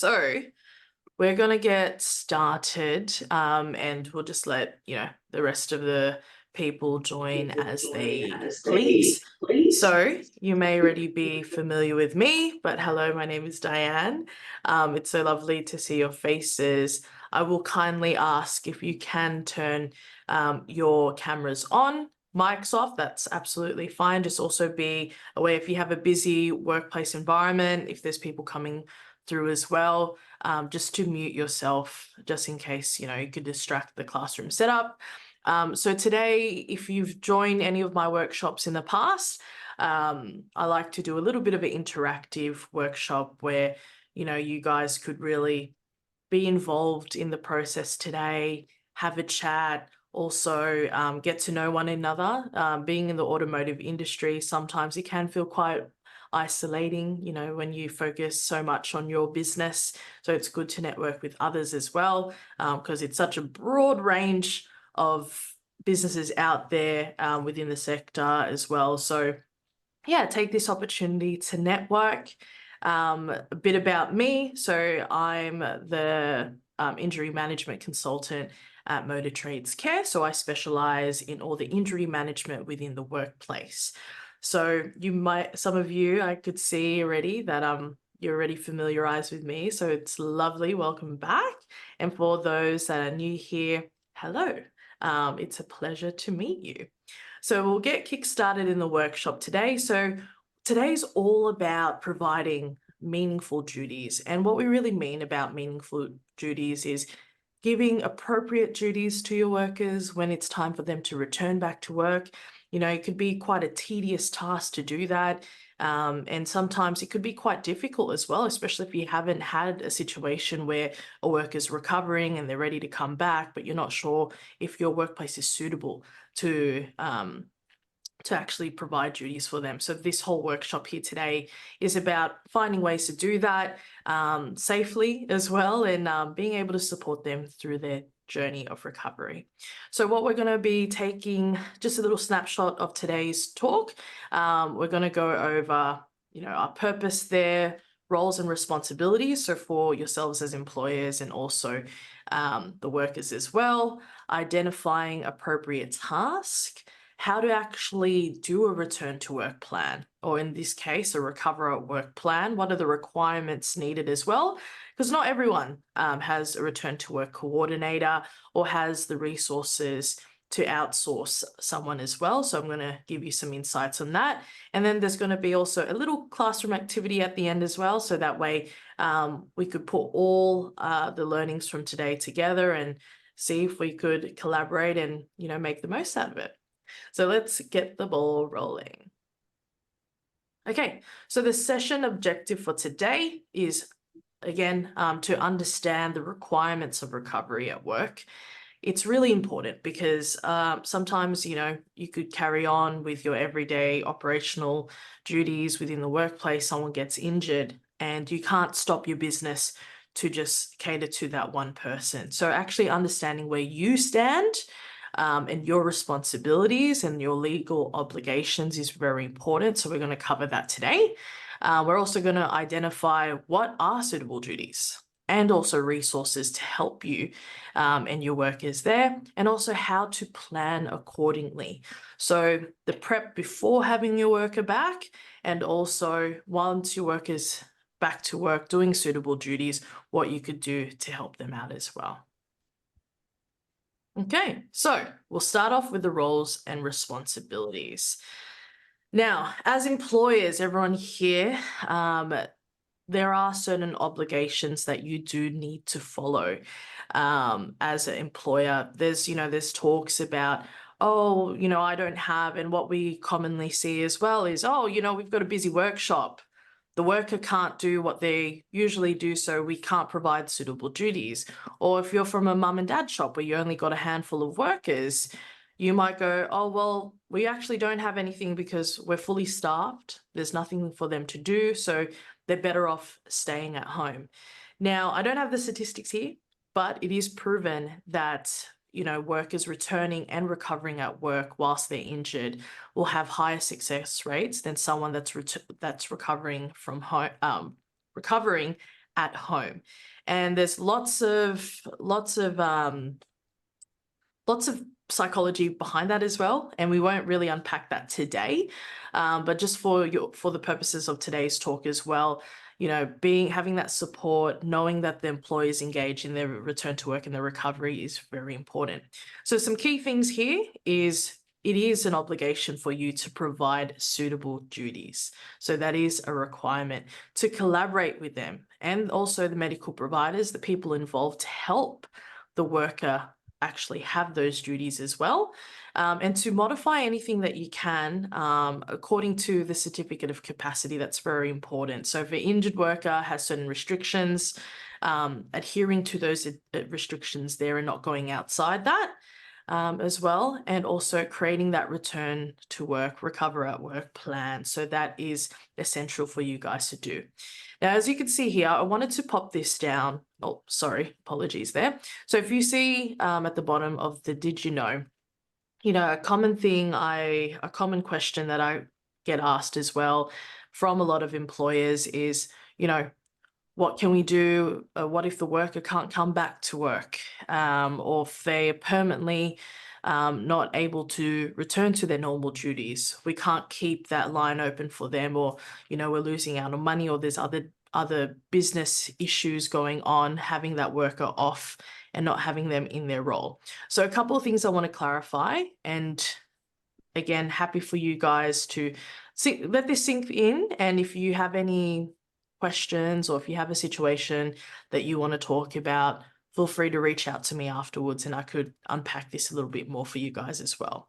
So we're going to get started and we'll just let, the rest of the people join as they please. So you may already be familiar with me, but hello, my name is Diane. It's so lovely to see your faces. I will kindly ask if you can turn your cameras on. Mics off, that's absolutely fine. Just also be aware if you have a busy workplace environment, if there's people coming through as well, just to mute yourself, just in case, you could distract the classroom setup. So today, if you've joined any of my workshops in the past, I like to do a little bit of an interactive workshop where, you guys could really be involved in the process today, have a chat, also get to know one another. Being in the automotive industry, sometimes it can feel quite isolating, when you focus so much on your business. So it's good to network with others as well, because it's such a broad range of businesses out there within the sector as well. So yeah, take this opportunity to network. A bit about me. So I'm the injury management consultant at Motor Trades Care. So I specialize in all the injury management within the workplace. So some of you, I could see already that you're already familiarized with me. So it's lovely. Welcome back. And for those that are new here, hello. It's a pleasure to meet you. So we'll get kick-started in the workshop today. So today's all about providing meaningful duties. And what we really mean about meaningful duties is giving appropriate duties to your workers when it's time for them to return back to work. It could be quite a tedious task to do that. And sometimes it could be quite difficult as well, especially if you haven't had a situation where a worker's recovering and they're ready to come back, but you're not sure if your workplace is suitable to actually provide duties for them. So this whole workshop here today is about finding ways to do that safely as well, and being able to support them through their journey of recovery. So what we're going to be taking, just a little snapshot of today's talk. We're going to go over, our purpose there, roles and responsibilities. So for yourselves as employers and also the workers as well, identifying appropriate task, how to actually do a return to work plan, or in this case, a recover at work plan. What are the requirements needed as well? Because not everyone has a return to work coordinator or has the resources to outsource someone as well. So I'm going to give you some insights on that. And then there's going to be also a little classroom activity at the end as well. So that way we could put all the learnings from today together and see if we could collaborate and, make the most out of it. So let's get the ball rolling. Okay, so the session objective for today is, again, to understand the requirements of recovery at work. It's really important because sometimes, you could carry on with your everyday operational duties within the workplace, someone gets injured, and you can't stop your business to just cater to that one person. So actually understanding where you stand and your responsibilities and your legal obligations is very important. So we're going to cover that today. We're also going to identify what are suitable duties and also resources to help you and your workers there, and also how to plan accordingly. So the prep before having your worker back, and also once your worker's back to work doing suitable duties, what you could do to help them out as well. Okay, so we'll start off with the roles and responsibilities. Now, as employers, everyone here, there are certain obligations that you do need to follow as an employer. There's talks about, oh, I don't have, and what we commonly see as well is, oh, we've got a busy workshop. The worker can't do what they usually do, so we can't provide suitable duties. Or if you're from a mum and dad shop where you only got a handful of workers, you might go, oh, well, we actually don't have anything because we're fully staffed. There's nothing for them to do, so they're better off staying at home. Now, I don't have the statistics here, but it is proven that workers returning and recovering at work whilst they're injured will have higher success rates than someone that's recovering from home, recovering at home. And there's lots of psychology behind that as well, and we won't really unpack that today. But just for the purposes of today's talk as well, having that support, knowing that the employee is engaged in their return to work and their recovery is very important. So some key things here is it is an obligation for you to provide suitable duties. So that is a requirement to collaborate with them and also the medical providers, the people involved, to help the worker actually have those duties as well, and to modify anything that you can according to the certificate of capacity. That's very important. So if an injured worker has certain restrictions, adhering to those restrictions there and not going outside that as well, and also creating that return to work, recover at work plan. So that is essential for you guys to do. Now, as you can see here, I wanted to pop this down. Oh, sorry, apologies there. So if you see at the bottom of the did you know, a common question that I get asked as well from a lot of employers is, what can we do? What if the worker can't come back to work? Or if they're permanently not able to return to their normal duties? We can't keep that line open for them, or, we're losing out on money, or there's other business issues going on, having that worker off and not having them in their role. So a couple of things I want to clarify, and again, happy for you guys to let this sink in. And if you have any questions, or if you have a situation that you want to talk about, feel free to reach out to me afterwards and I could unpack this a little bit more for you guys as well.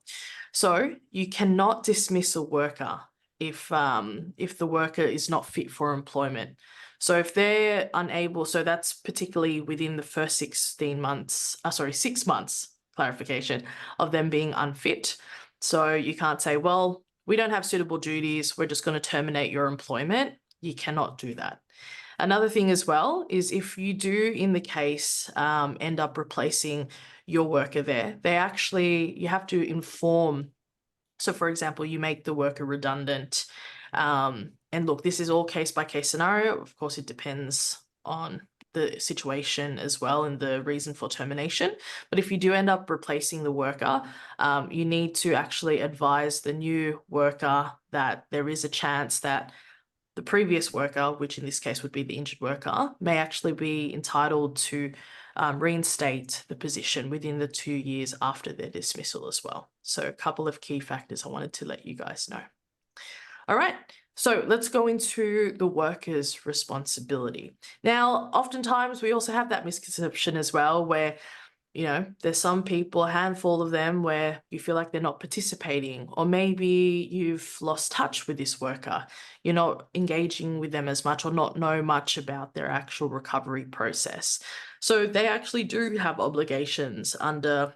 So you cannot dismiss a worker if the worker is not fit for employment. So if they're unable, so that's particularly within the first 6 months, clarification, of them being unfit. So you can't say, well, we don't have suitable duties, we're just going to terminate your employment. You cannot do that. Another thing as well is if you do, in the case, end up replacing your worker there, you have to inform. So for example, you make the worker redundant. And look, this is all case by case scenario. Of course, it depends on the situation as well and the reason for termination. But if you do end up replacing the worker, you need to actually advise the new worker that there is a chance that the previous worker, which in this case would be the injured worker, may actually be entitled to reinstate the position within the 2 years after their dismissal as well. So a couple of key factors I wanted to let you guys know. All right, so let's go into the worker's responsibility. Now, oftentimes we also have that misconception as well where there's some people, a handful of them, where you feel like they're not participating, or maybe you've lost touch with this worker. You're not engaging with them as much or not know much about their actual recovery process. So they actually do have obligations under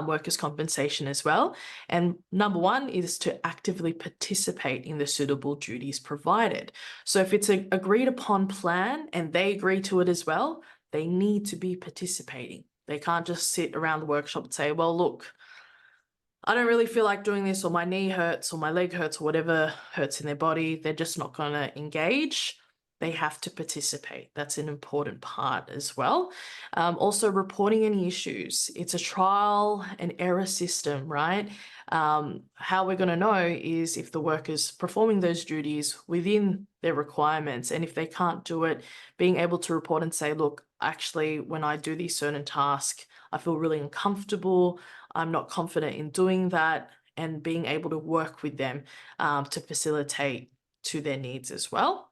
workers' compensation as well. And number one is to actively participate in the suitable duties provided. So if it's an agreed upon plan and they agree to it as well, they need to be participating. They can't just sit around the workshop and say, well, look, I don't really feel like doing this, or my knee hurts, or my leg hurts, or whatever hurts in their body. They're just not going to engage. They have to participate. That's an important part as well. Also, reporting any issues. It's a trial and error system, right? How we're going to know is if the worker's performing those duties within their requirements, and if they can't do it, being able to report and say, look, actually, when I do these certain tasks, I feel really uncomfortable. I'm not confident in doing that, and being able to work with them to facilitate to their needs as well.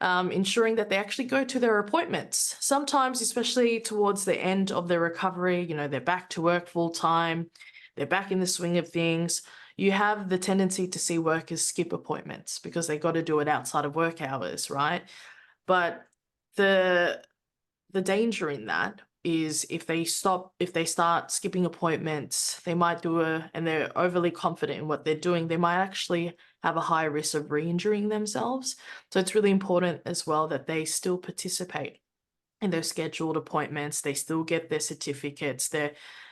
Ensuring that they actually go to their appointments. Sometimes, especially towards the end of their recovery, they're back to work full time, they're back in the swing of things. You have the tendency to see workers skip appointments because they got to do it outside of work hours, right? But the danger in that is if they start skipping appointments, they might and they're overly confident in what they're doing, they might actually have a high risk of re-injuring themselves. So it's really important as well that they still participate in their scheduled appointments, they still get their certificates,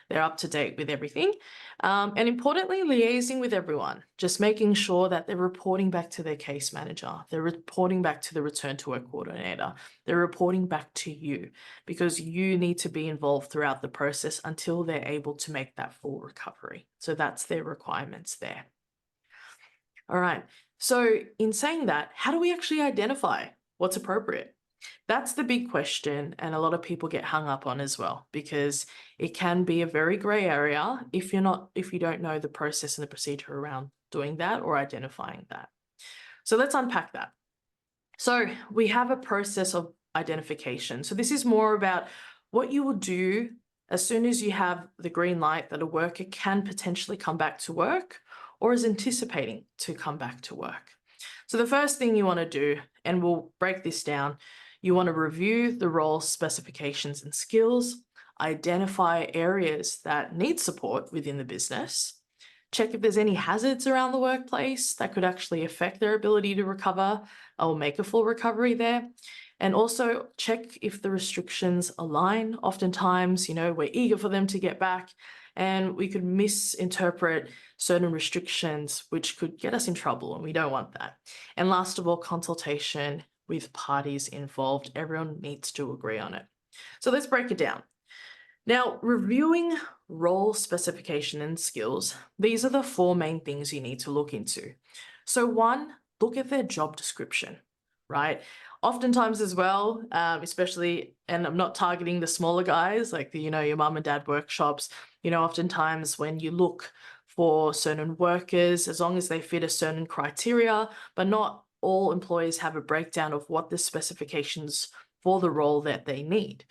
they're up to date with everything. And importantly, liaising with everyone, just making sure that they're reporting back to their case manager, they're reporting back to the return to work coordinator, they're reporting back to you, because you need to be involved throughout the process until they're able to make that full recovery. So that's their requirements there. All right. So in saying that, how do we actually identify what's appropriate? That's the big question, and a lot of people get hung up on as well, because it can be a very gray area if you don't know the process and the procedure around doing that or identifying that. So let's unpack that. So we have a process of identification. So this is more about what you will do as soon as you have the green light that a worker can potentially come back to work or is anticipating to come back to work. So the first thing you want to do, and we'll break this down, you want to review the role specifications and skills, identify areas that need support within the business, check if there's any hazards around the workplace that could actually affect their ability to recover or make a full recovery there. And also check if the restrictions align. Oftentimes, we're eager for them to get back, and we could misinterpret certain restrictions, which could get us in trouble, and we don't want that. And last of all, consultation with parties involved. Everyone needs to agree on it. So let's break it down. Now, reviewing role specification and skills, these are the 4 main things you need to look into. So 1, look at their job description, right? Oftentimes as well, especially, and I'm not targeting the smaller guys, like your mum and dad workshops, oftentimes when you look for certain workers, as long as they fit a certain criteria, but not all employers have a breakdown of what the specifications for the role that they need.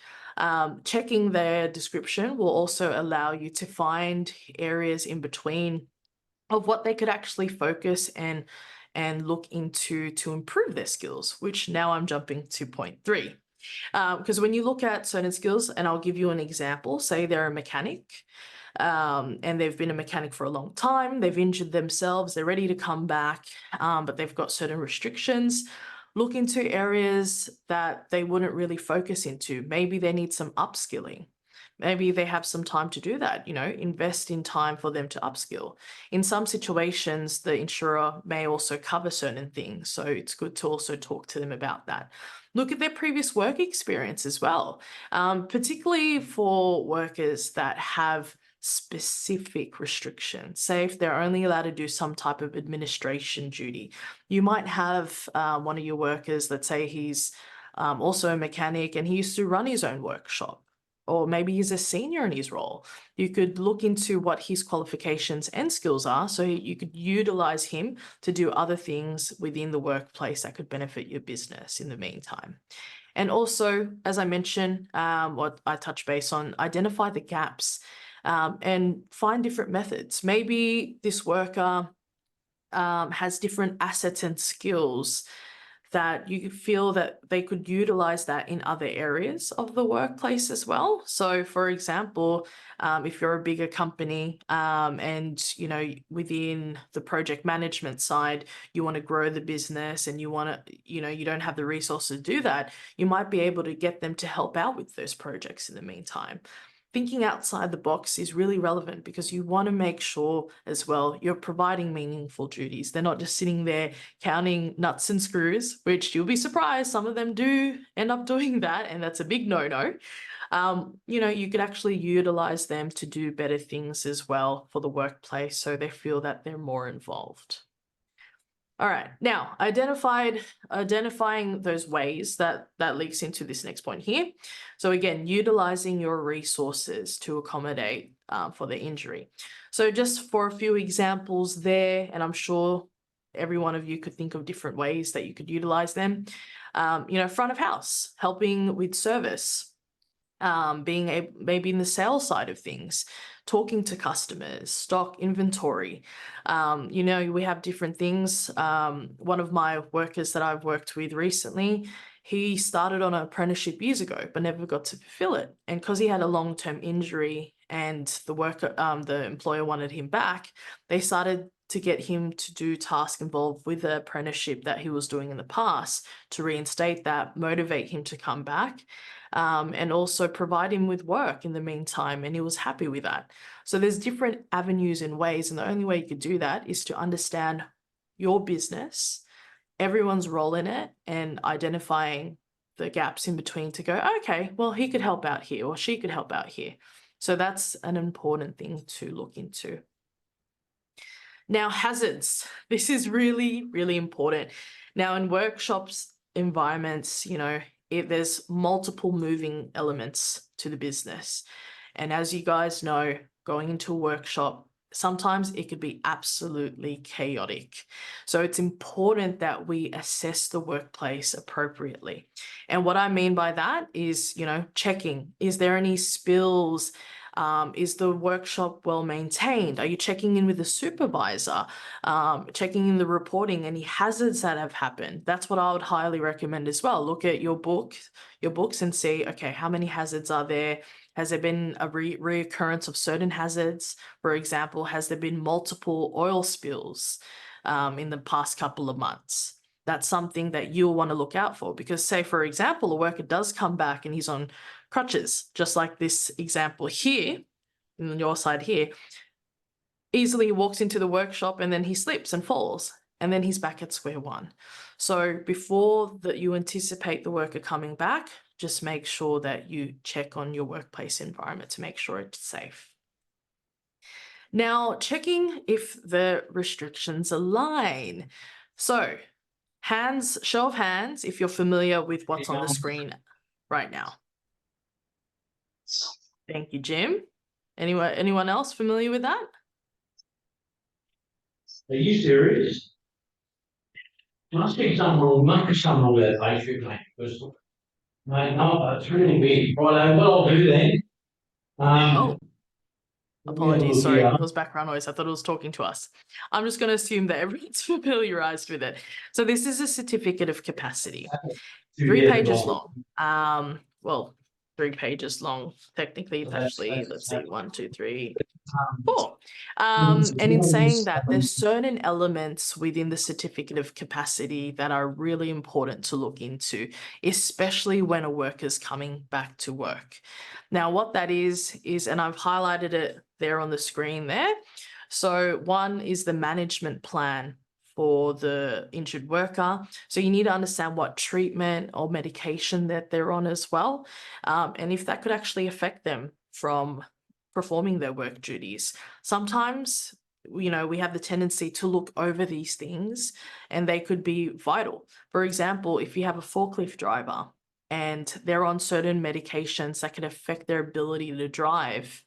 Checking their description will also allow you to find areas in between of what they could actually focus and look into to improve their skills, which now I'm jumping to point 3. Because when you look at certain skills, and I'll give you an example, say they're a mechanic, and they've been a mechanic for a long time, they've injured themselves, they're ready to come back, but they've got certain restrictions. Look into areas that they wouldn't really focus into. Maybe they need some upskilling. Maybe they have some time to do that, invest in time for them to upskill. In some situations, the insurer may also cover certain things, so it's good to also talk to them about that. Look at their previous work experience as well, particularly for workers that have specific restrictions. Say if they're only allowed to do some type of administration duty. You might have one of your workers, let's say he's also a mechanic and he used to run his own workshop, or maybe he's a senior in his role. You could look into what his qualifications and skills are, so you could utilize him to do other things within the workplace that could benefit your business in the meantime. And also, as I mentioned, what I touched base on, identify the gaps and find different methods. Maybe this worker has different assets and skills that you feel that they could utilize that in other areas of the workplace as well. So for example, if you're a bigger company and within the project management side, you want to grow the business and you want to, you don't have the resources to do that, you might be able to get them to help out with those projects in the meantime. Thinking outside the box is really relevant, because you want to make sure as well you're providing meaningful duties. They're not just sitting there counting nuts and screws, which you'll be surprised, some of them do end up doing that, and that's a big no-no. You could actually utilize them to do better things as well for the workplace, so they feel that they're more involved. All right, now identifying those ways that leaks into this next point here. So again, utilizing your resources to accommodate for the injury. So just for a few examples there, and I'm sure every one of you could think of different ways that you could utilize them. Front of house, helping with service, being maybe in the sales side of things, talking to customers, stock inventory. We have different things. One of my workers that I've worked with recently, he started on an apprenticeship years ago, but never got to fulfill it. And because he had a long-term injury and the employer wanted him back, they started to get him to do tasks involved with the apprenticeship that he was doing in the past to reinstate that, motivate him to come back. and also provide him with work in the meantime, and he was happy with that. So there's different avenues and ways, and the only way you could do that is to understand your business, everyone's role in it, and identifying the gaps in between to go, okay, well, he could help out here or she could help out here. So that's an important thing to look into. Now, hazards. This is really, really important. Now, in workshops environments, there's multiple moving elements to the business. And as you guys know, going into a workshop, sometimes it could be absolutely chaotic. So it's important that we assess the workplace appropriately. And what I mean by that is, checking, is there any spills? Is the workshop well maintained? Are you checking in with the supervisor? Checking in the reporting, any hazards that have happened? That's what I would highly recommend as well. Look at your books and see, okay, how many hazards are there? Has there been a reoccurrence of certain hazards? For example, has there been multiple oil spills in the past couple of months? That's something that you'll want to look out for, because say, for example, a worker does come back and he's on crutches, just like this example here, on your side here, easily walks into the workshop and then he slips and falls, and then he's back at square one. So before that you anticipate the worker coming back, just make sure that you check on your workplace environment to make sure it's safe. Now, checking if the restrictions align. So show of hands if you're familiar with what's on the screen right now. Thank you, Jim. Anyone else familiar with that? Are you serious? Must be someone with that face, shouldn't they? Mate, no, it's really weird. Right, what I'll do then. Apologies, sorry, it was background noise. I thought it was talking to us. I'm just going to assume that everyone's familiarized with it. So this is a certificate of capacity, 3 pages long. Well, 3 pages long. Technically, it's actually, let's see, 1, 2, 3, 4. And in saying that, there's certain elements within the certificate of capacity that are really important to look into, especially when a worker's coming back to work. Now, what that is, and I've highlighted it there on the screen there. So one is the management plan for the injured worker. So you need to understand what treatment or medication that they're on as well, and if that could actually affect them from performing their work duties. Sometimes, we have the tendency to look over these things and they could be vital. For example, if you have a forklift driver and they're on certain medications that could affect their ability to drive,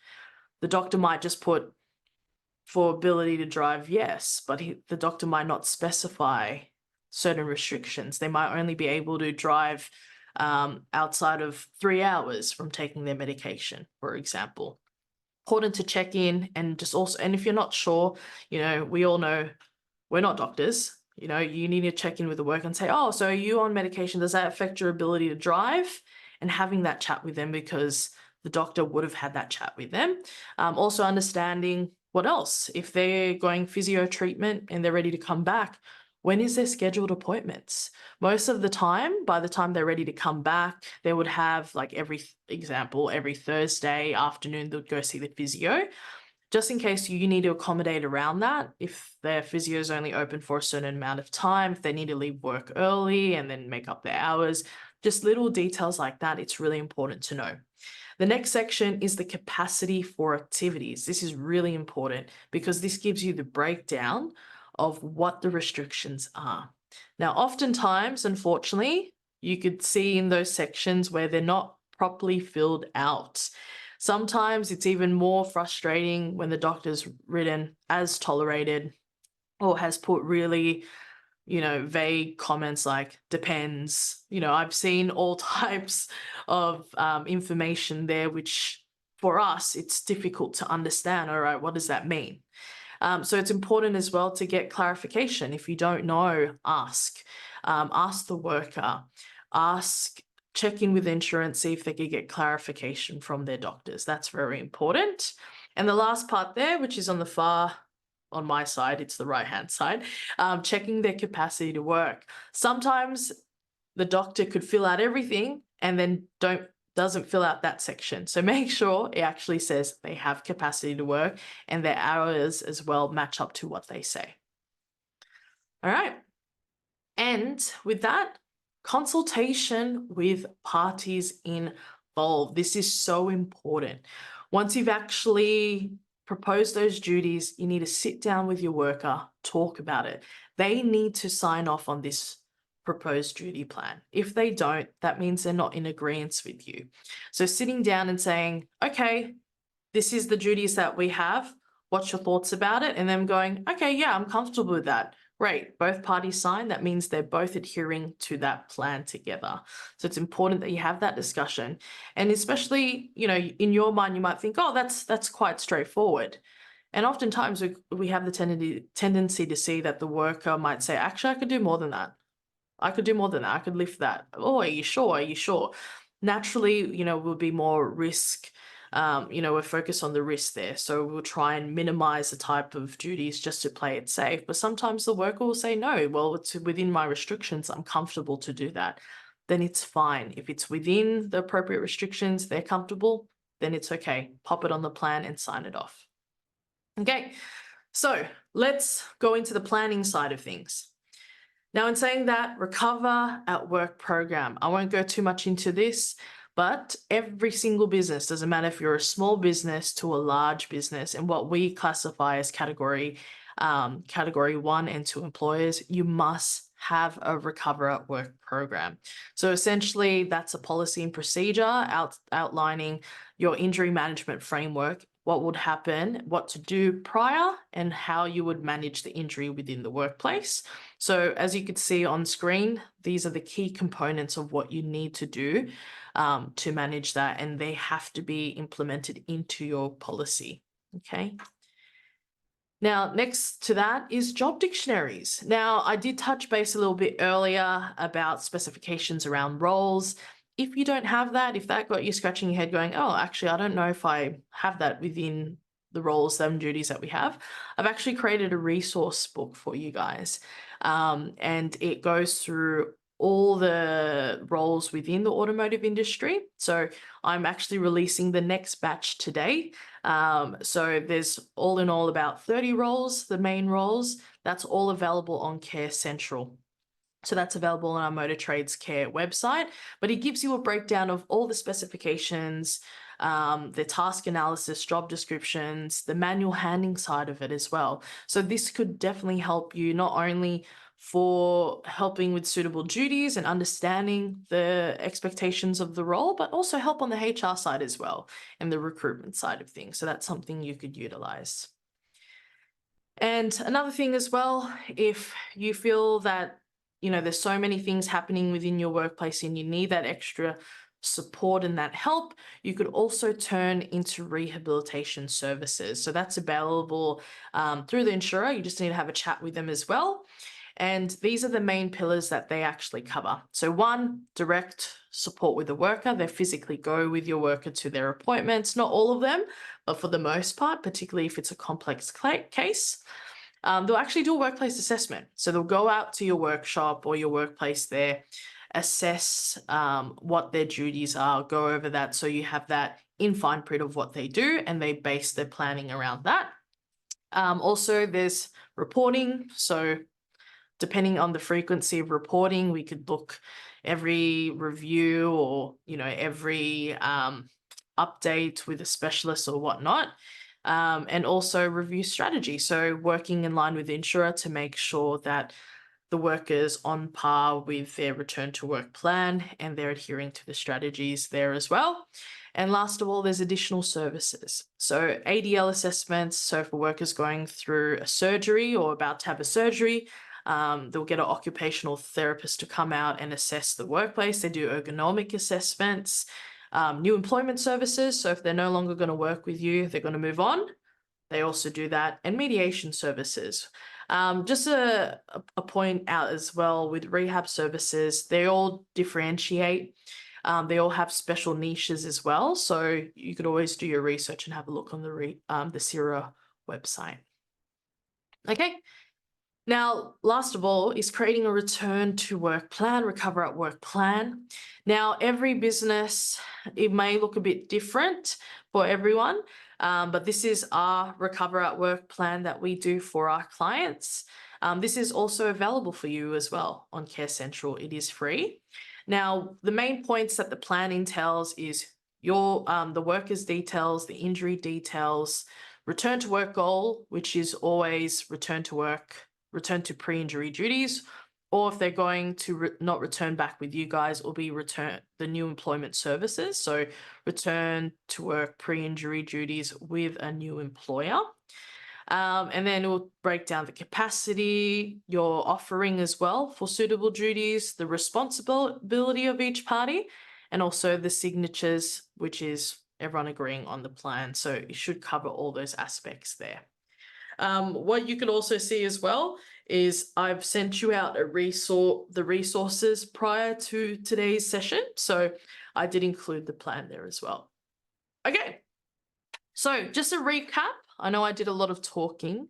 the doctor might just put for ability to drive, yes, but the doctor might not specify certain restrictions. They might only be able to drive outside of 3 hours from taking their medication, for example. Important to check in, and just also, and if you're not sure, we all know we're not doctors. You need to check in with the worker and say, oh, so are you on medication? Does that affect your ability to drive? And having that chat with them, because the doctor would have had that chat with them. Also understanding what else, if they're going physio treatment and they're ready to come back, when is their scheduled appointments? Most of the time, by the time they're ready to come back, they would have, like, every Thursday afternoon, they'd go see the physio. Just in case you need to accommodate around that, if their physio is only open for a certain amount of time, if they need to leave work early and then make up their hours, just little details like that, it's really important to know. The next section is the capacity for activities. This is really important because this gives you the breakdown of what the restrictions are. Now, oftentimes, unfortunately, you could see in those sections where they're not properly filled out. Sometimes it's even more frustrating when the doctor's written as tolerated or has put really, vague comments like depends. I've seen all types of information there, which for us, it's difficult to understand. All right, what does that mean? So it's important as well to get clarification. If you don't know, ask the worker, check in with insurance, see if they could get clarification from their doctors. That's very important. And the last part there, which is on my side, it's the right-hand side, checking their capacity to work. Sometimes the doctor could fill out everything and then don't doesn't fill out that section. So make sure it actually says they have capacity to work and their hours as well match up to what they say. All right. And with that, consultation with parties involved. This is so important. Once you've actually proposed those duties, you need to sit down with your worker, talk about it. They need to sign off on this proposed duty plan. If they don't, that means they're not in agreement with you. So sitting down and saying, okay, this is the duties that we have. What's your thoughts about it? And them going, okay, yeah, I'm comfortable with that. Great. Both parties sign. That means they're both adhering to that plan together. So it's important that you have that discussion. And especially, you know, in your mind, you might think, oh, that's quite straightforward. And oftentimes we have the tendency to see that the worker might say, actually, I could do more than that. I could do more than that. I could lift that. Oh, are you sure? Are you sure? Naturally, you know, we'll be more risk. You know, we're focused on the risk there. So we'll try and minimize the type of duties just to play it safe. But sometimes the worker will say, no, well, it's within my restrictions. I'm comfortable to do that. Then it's fine. If it's within the appropriate restrictions, they're comfortable, then it's okay. Pop it on the plan and sign it off. Okay, so let's go into the planning side of things. Now, in saying that, Recover at Work program, I won't go too much into this, but every single business, doesn't matter if you're a small business to a large business, and what we classify as category 1 and 2 employers, you must have a Recover at Work program. So essentially, that's a policy and procedure outlining your injury management framework, what would happen, what to do prior, and how you would manage the injury within the workplace. So as you can see on screen, these are the key components of what you need to do to manage that, and they have to be implemented into your policy, okay? Now, next to that is job dictionaries. Now, I did touch base a little bit earlier about specifications around roles. If you don't have that, if that got you scratching your head going, oh, actually, I don't know if I have that within the roles and duties that we have, I've actually created a resource book for you guys. And it goes through all the roles within the automotive industry. So I'm actually releasing the next batch today. So there's all in all about 30 roles, the main roles. That's all available on Care Central. So that's available on our Motor Trades Care website, but it gives you a breakdown of all the specifications, the task analysis, job descriptions, the manual handling side of it as well. So this could definitely help you not only for helping with suitable duties and understanding the expectations of the role, but also help on the HR side as well and the recruitment side of things. So that's something you could utilize. And another thing as well, if you feel that you know, there's so many things happening within your workplace and you need that extra support and that help, you could also turn into rehabilitation services. So that's available through the insurer. You just need to have a chat with them as well. And these are the main pillars that they actually cover. So 1, direct support with the worker. They physically go with your worker to their appointments, not all of them, but for the most part, particularly if it's a complex case. They'll actually do a workplace assessment. So they'll go out to your workshop or your workplace there, assess what their duties are, go over that so you have that in fine print of what they do and they base their planning around that. Also, there's reporting. So depending on the frequency of reporting, we could look every review or, you know, every update with a specialist or whatnot. And also review strategy. So working in line with the insurer to make sure that the workers on par with their return to work plan and they're adhering to the strategies there as well. And last of all, there's additional services. So ADL assessments. So for workers going through a surgery or about to have a surgery, they'll get an occupational therapist to come out and assess the workplace. They do ergonomic assessments. New employment services. So if they're no longer going to work with you, they're going to move on. They also do that. And mediation services. Just a point out as well with rehab services, they all differentiate. They all have special niches as well. So you could always do your research and have a look on the CIRA website. Okay. Now, last of all, is creating a return to work plan, recover at work plan. Now, every business, it may look a bit different for everyone, but this is our recover at work plan that we do for our clients. This is also available for you as well on Care Central. It is free. Now, the main points that the plan entails is your the worker's details, the injury details, return to work goal, which is always return to pre-injury duties, or if they're going to not return back with you guys, will be return the new employment services. So return to work pre-injury duties with a new employer. And then it will break down the capacity, your offering as well for suitable duties, the responsibility of each party, and also the signatures, which is everyone agreeing on the plan. So it should cover all those aspects there. What you can also see as well is I've sent you out the resources prior to today's session. So I did include the plan there as well. Okay, so just a recap. I know I did a lot of talking.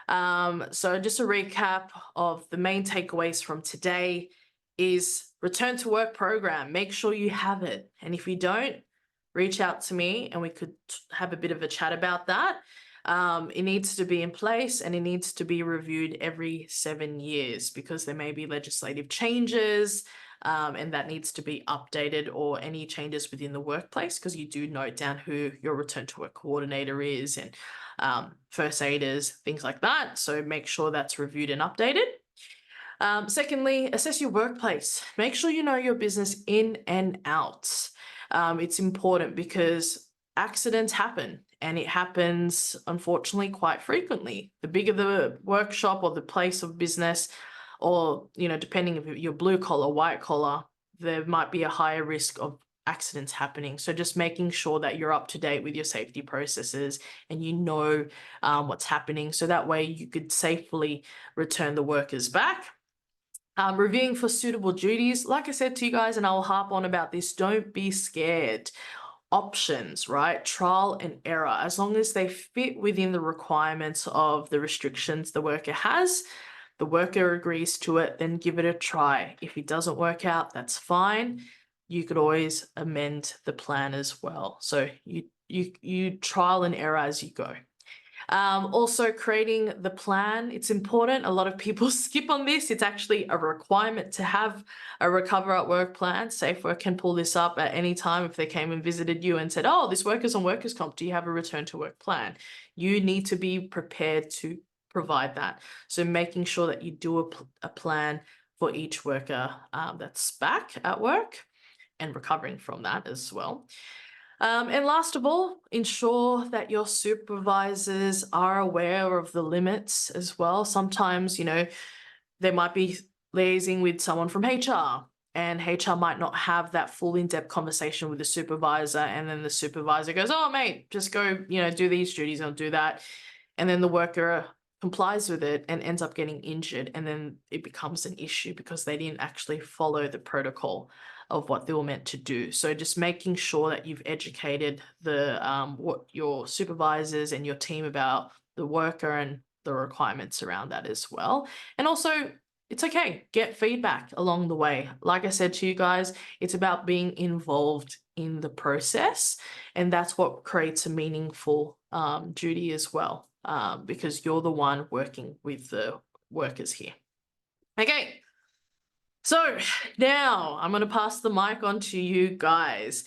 So just a recap of the main takeaways from today is return to work program. Make sure you have it. And if you don't, reach out to me and we could have a bit of a chat about that. It needs to be in place and it needs to be reviewed every 7 years because there may be legislative changes and that needs to be updated, or any changes within the workplace, because you do note down who your return to work coordinator is and first aiders, things like that. So make sure that's reviewed and updated. Secondly, assess your workplace. Make sure you know your business in and out. It's important because accidents happen, and it happens, unfortunately, quite frequently. The bigger the workshop or the place of business, or, you know, depending if you're blue collar, white collar, there might be a higher risk of accidents happening. So just making sure that you're up to date with your safety processes and you know what's happening. So that way you could safely return the workers back. Reviewing for suitable duties. Like I said to you guys, and I'll harp on about this, don't be scared. Options, right? Trial and error. As long as they fit within the requirements of the restrictions the worker has, the worker agrees to it, then give it a try. If it doesn't work out, that's fine. You could always amend the plan as well. So you trial and error as you go. Also creating the plan, it's important. A lot of people skip on this. It's actually a requirement to have a recover at work plan. SafeWork can pull this up at any time if they came and visited you and said, oh, this worker's on workers' comp, do you have a return to work plan? You need to be prepared to provide that. So making sure that you do a plan for each worker that's back at work and recovering from that as well. And last of all, ensure that your supervisors are aware of the limits as well. Sometimes, you know, they might be liaising with someone from HR, and HR might not have that full in-depth conversation with the supervisor. And then the supervisor goes, oh, mate, just go, you know, do these duties and do that. And then the worker complies with it and ends up getting injured. And then it becomes an issue because they didn't actually follow the protocol of what they were meant to do. So just making sure that you've educated the what your supervisors and your team about the worker and the requirements around that as well. And also, it's okay, get feedback along the way. Like I said to you guys, it's about being involved in the process, and that's what creates a meaningful duty as well, because you're the one working with the workers here. Okay. So now I'm going to pass the mic on to you guys.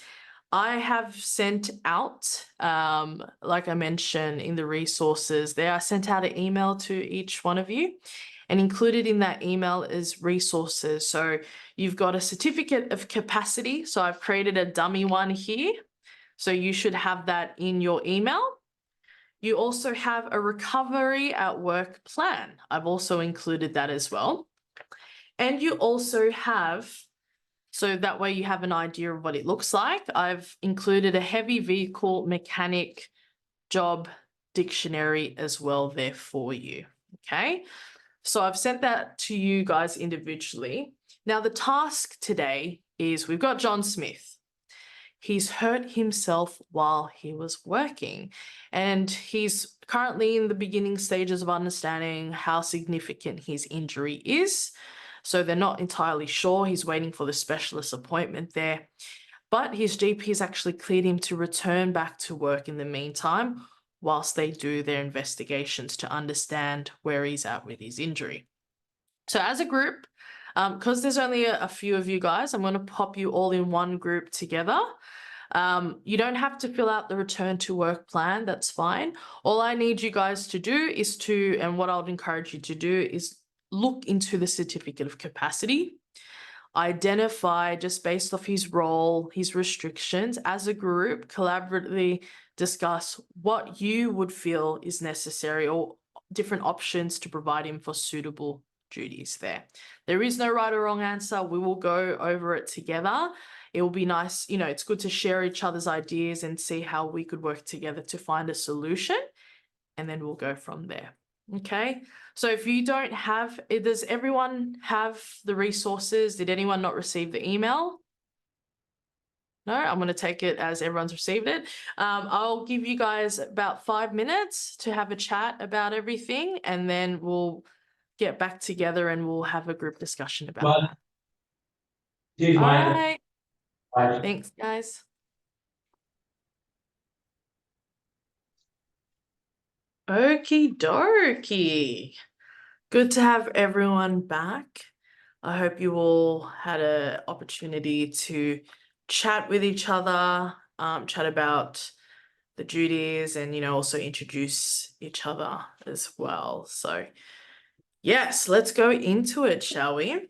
I have sent out, like I mentioned in the resources there, I sent out an email to each one of you, and included in that email is resources. So you've got a certificate of capacity. So I've created a dummy one here. So you should have that in your email. You also have a recovery at work plan. I've also included that as well. And you also have, so that way you have an idea of what it looks like, I've included a heavy vehicle mechanic job dictionary as well there for you. Okay, so I've sent that to you guys individually. Now the task today is, we've got John Smith. he's hurt himself while he was working. And he's currently in the beginning stages of understanding how significant his injury is. So they're not entirely sure. He's waiting for the specialist appointment there. But his GP has actually cleared him to return back to work in the meantime, whilst they do their investigations to understand where he's at with his injury. So as a group, because there's only a few of you guys, I'm going to pop you all in one group together. You don't have to fill out the return to work plan. That's fine. All I need you guys to do is and what I would encourage you to do is look into the certificate of capacity, identify just based off his role, his restrictions as a group, collaboratively discuss what you would feel is necessary or different options to provide him for suitable duties there. There is no right or wrong answer. We will go over it together. It will be nice, it's good to share each other's ideas and see how we could work together to find a solution, and then we'll go from there. Okay, so if you don't have, does everyone have the resources? Did anyone not receive the email? No, I'm going to take it as everyone's received it. I'll give you guys about 5 minutes to have a chat about everything, and then we'll get back together and we'll have a group discussion about that. All right. Thanks, guys. Okie dokie. Good to have everyone back. I hope you all had an opportunity to chat with each other, chat about the duties, and, also introduce each other as well. So yes, let's go into it, shall we?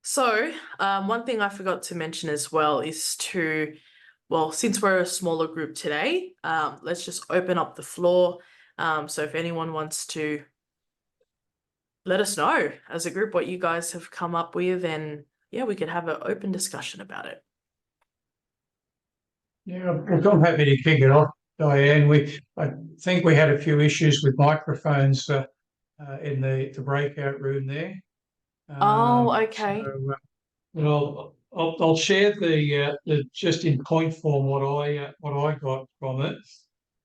So one thing I forgot to mention as well is since we're a smaller group today, let's just open up the floor. So if anyone wants to let us know as a group what you guys have come up with, and we could have an open discussion about it. Yeah, I'm happy to kick it off, Diane. I think we had a few issues with microphones in the breakout room there. Okay. So, I'll share the just in point form what I got from it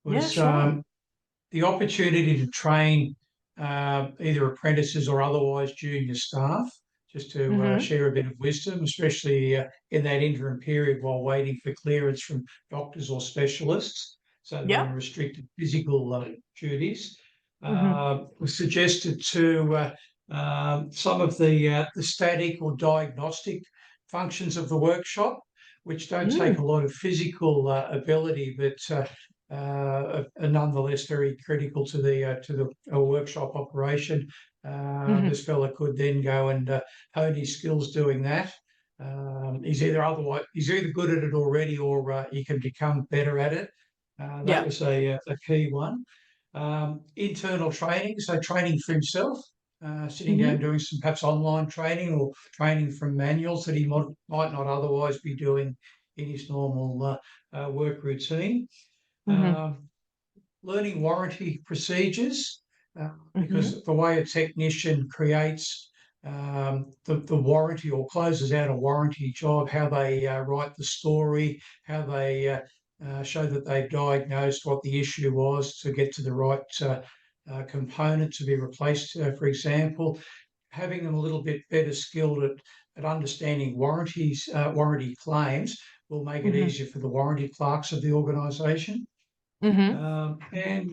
was sure. the opportunity to train either apprentices or otherwise junior staff, just to share a bit of wisdom, especially in that interim period while waiting for clearance from doctors or specialists. So they're on restricted physical duties. Was suggested to some of the static or diagnostic functions of the workshop, which don't take a lot of physical ability, but are nonetheless very critical to the workshop operation. This fella could then go and hone his skills doing that. He's either good at it already, or he can become better at it. That was a key one. Internal training, so training for himself, sitting down doing some perhaps online training or training from manuals that he might not otherwise be doing in his normal work routine. Learning warranty procedures, because the way a technician creates the warranty or closes out a warranty job, how they write the story, how they show that they've diagnosed what the issue was to get to the right component to be replaced, for example. Having them a little bit better skilled at understanding warranty claims will make it easier for the warranty clerks of the organisation. And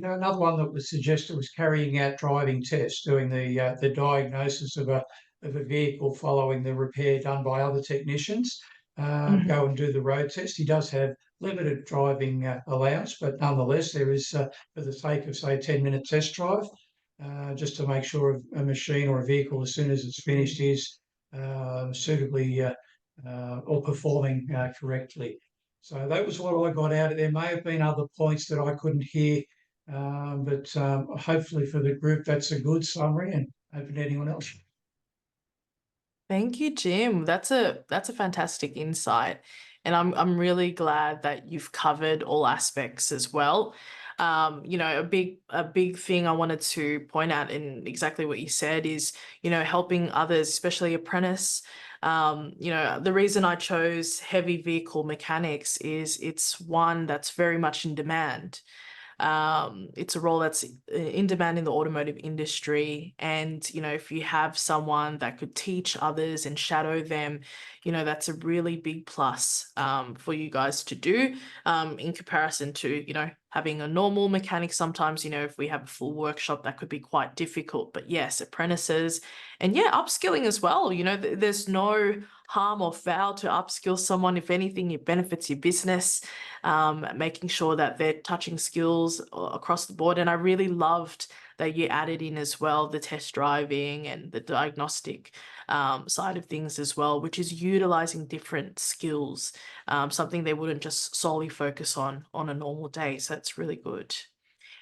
another one that was suggested was carrying out driving tests, doing the diagnosis of a vehicle following the repair done by other technicians. Go and do the road test. He does have limited driving allowance, but nonetheless, there is, for the sake of, say, a 10-minute test drive, just to make sure a machine or a vehicle, as soon as it's finished, is suitably or performing correctly. So that was what I got out of there. May have been other points that I couldn't hear, but hopefully for the group, that's a good summary, and open to anyone else. Thank you, Jim. That's a fantastic insight, and I'm really glad that you've covered all aspects as well. A big thing I wanted to point out in exactly what you said is, helping others, especially apprentice You know, the reason I chose heavy vehicle mechanics is it's one that's very much in demand. It's a role that's in demand in the automotive industry. And, you know, if you have someone that could teach others and shadow them, you know, that's a really big plus for you guys to do in comparison to, you know, having a normal mechanic. Sometimes, you know, if we have a full workshop, that could be quite difficult. But yes, apprentices and yeah, upskilling as well. You know, there's no harm or foul to upskill someone. If anything, it benefits your business, making sure that they're touching skills across the board. And I really loved that you added in as well the test driving and the diagnostic side of things as well, which is utilizing different skills, something they wouldn't just solely focus on a normal day. So that's really good.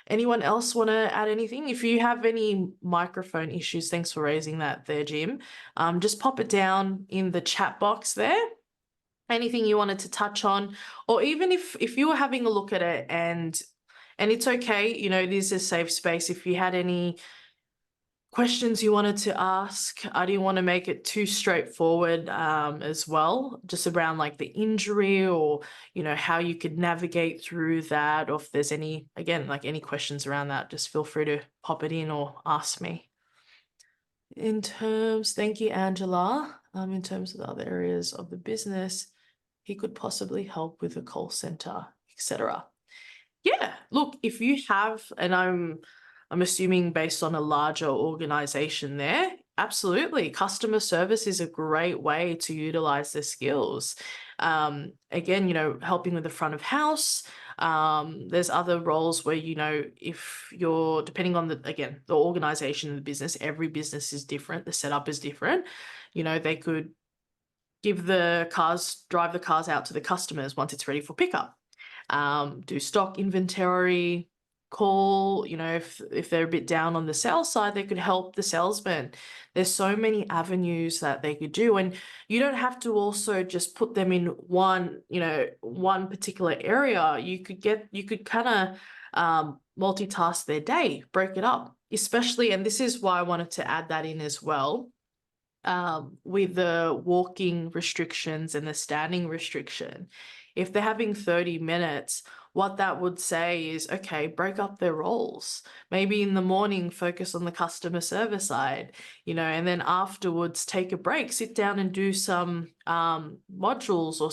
Anyone else want to add anything? If you have any microphone issues, thanks for raising that there, Jim. Just pop it down in the chat box there. Anything you wanted to touch on, or even if you were having a look at it and it's okay, you know, it is a safe space. If you had any questions you wanted to ask, I didn't want to make it too straightforward as well, just around like the injury or, you know, how you could navigate through that, or if there's any, again, like any questions around that, just feel free to pop it in or ask me. In terms, thank you, Angela. In terms of the other areas of the business, he could possibly help with a call center, etc. Yeah, look, if you have, and I'm assuming based on a larger organization there, absolutely. Customer service is a great way to utilize their skills. Again, you know, helping with the front of house. There's other roles where, you know, if you're depending on the organization of the business, every business is different. The setup is different. You know, they could drive the cars out to the customers once it's ready for pickup. Do stock inventory, call, you know, if they're a bit down on the sales side, they could help the salesman. There's so many avenues that they could do. And you don't have to also just put them in one, you know, one particular area. You could kind of multitask their day, break it up, especially, and this is why I wanted to add that in as well. With the walking restrictions and the standing restriction, if they're having 30 minutes, what that would say is, okay, break up their roles. Maybe in the morning, focus on the customer service side, you know, and then afterwards take a break, sit down and do some modules, or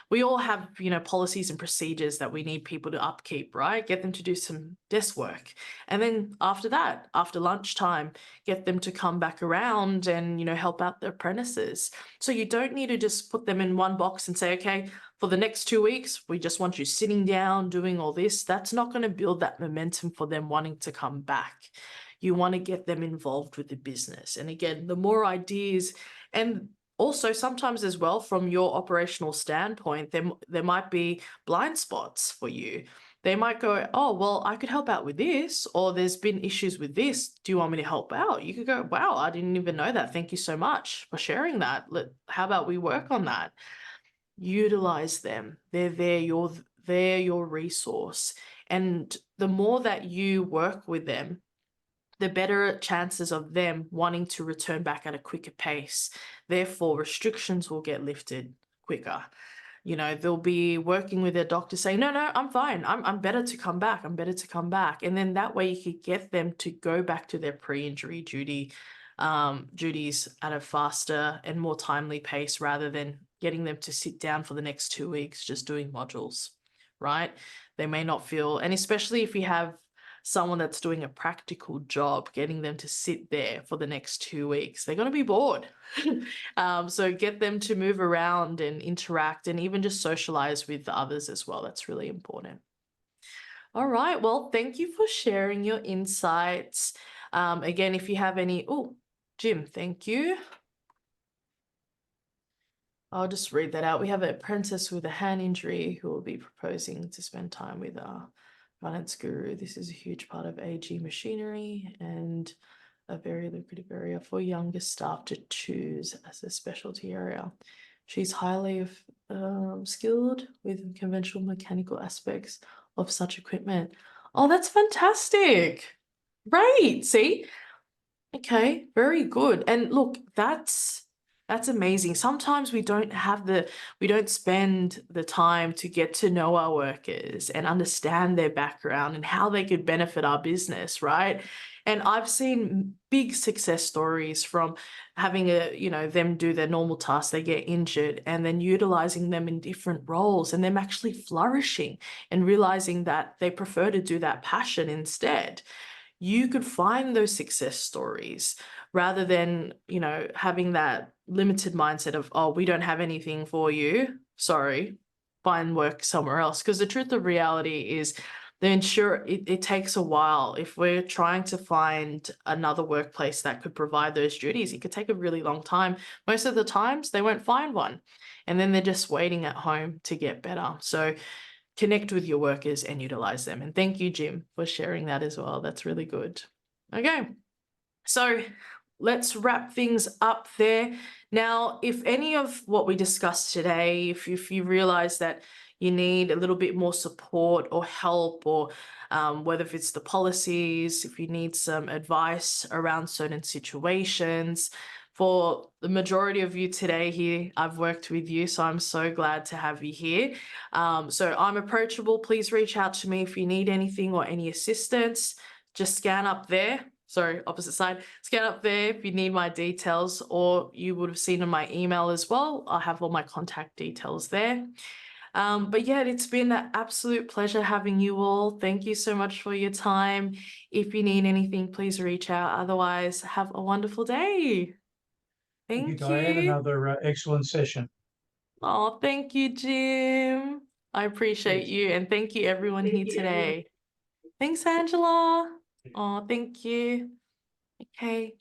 we all have, you know, policies and procedures that we need people to upkeep, right? Get them to do some desk work. And then after that, after lunchtime, get them to come back around and, you know, help out the apprentices. So you don't need to just put them in one box and say, okay, for the next 2 weeks, we just want you sitting down, doing all this. That's not going to build that momentum for them wanting to come back. You want to get them involved with the business. And again, the more ideas, and also sometimes as well, from your operational standpoint, there might be blind spots for you. They might go, oh, well, I could help out with this, or there's been issues with this. Do you want me to help out? You could go, wow, I didn't even know that. Thank you so much for sharing that. How about we work on that? Utilize them. They're your resource. And the more that you work with them, the better chances of them wanting to return back at a quicker pace. Therefore, restrictions will get lifted quicker. You know, they'll be working with their doctor saying, no, I'm fine. I'm better to come back. I'm better to come back. And then that way you could get them to go back to their pre-injury duties at a faster and more timely pace, rather than getting them to sit down for the next 2 weeks just doing modules, right? They may not feel, and especially if you have someone that's doing a practical job, getting them to sit there for the next 2 weeks, they're going to be bored. So get them to move around and interact and even just socialize with the others as well. That's really important. All right. Well, thank you for sharing your insights. Again, if you have any, Jim, thank you. I'll just read that out. We have an apprentice with a hand injury who will be proposing to spend time with our finance guru. This is a huge part of AG machinery and a very lucrative area for younger staff to choose as a specialty area. She's highly skilled with conventional mechanical aspects of such equipment. Oh, that's fantastic. Great. See? Okay, very good. And look, that's That's amazing. Sometimes we don't spend the time to get to know our workers and understand their background and how they could benefit our business, right? And I've seen big success stories from having them do their normal tasks, they get injured, and then utilizing them in different roles and them actually flourishing and realizing that they prefer to do that passion instead. You could find those success stories rather than, having that limited mindset of, oh, we don't have anything for you. Sorry, find work somewhere else. Because the truth of reality is it takes a while. If we're trying to find another workplace that could provide those duties, it could take a really long time. Most of the times they won't find one. And then they're just waiting at home to get better. So connect with your workers and utilize them. And thank you, Jim, for sharing that as well. That's really good. Okay, so let's wrap things up there. Now, if any of what we discussed today, if you realize that you need a little bit more support or help, or whether if it's the policies, if you need some advice around certain situations, for the majority of you today here, I've worked with you, so I'm so glad to have you here. So I'm approachable. Please reach out to me if you need anything or any assistance. Just scan up there. Sorry, opposite side. Scan up there if you need my details, or you would have seen in my email as well. I have all my contact details there. But yeah, it's been an absolute pleasure having you all. Thank you so much for your time. If you need anything, please reach out. Otherwise, have a wonderful day. Thank you, Thank Diane. you. Another excellent session. Oh, thank you, Jim. I appreciate Yes. you. And thank you, everyone here today. Thanks, Angela. Oh, thank you. Okay.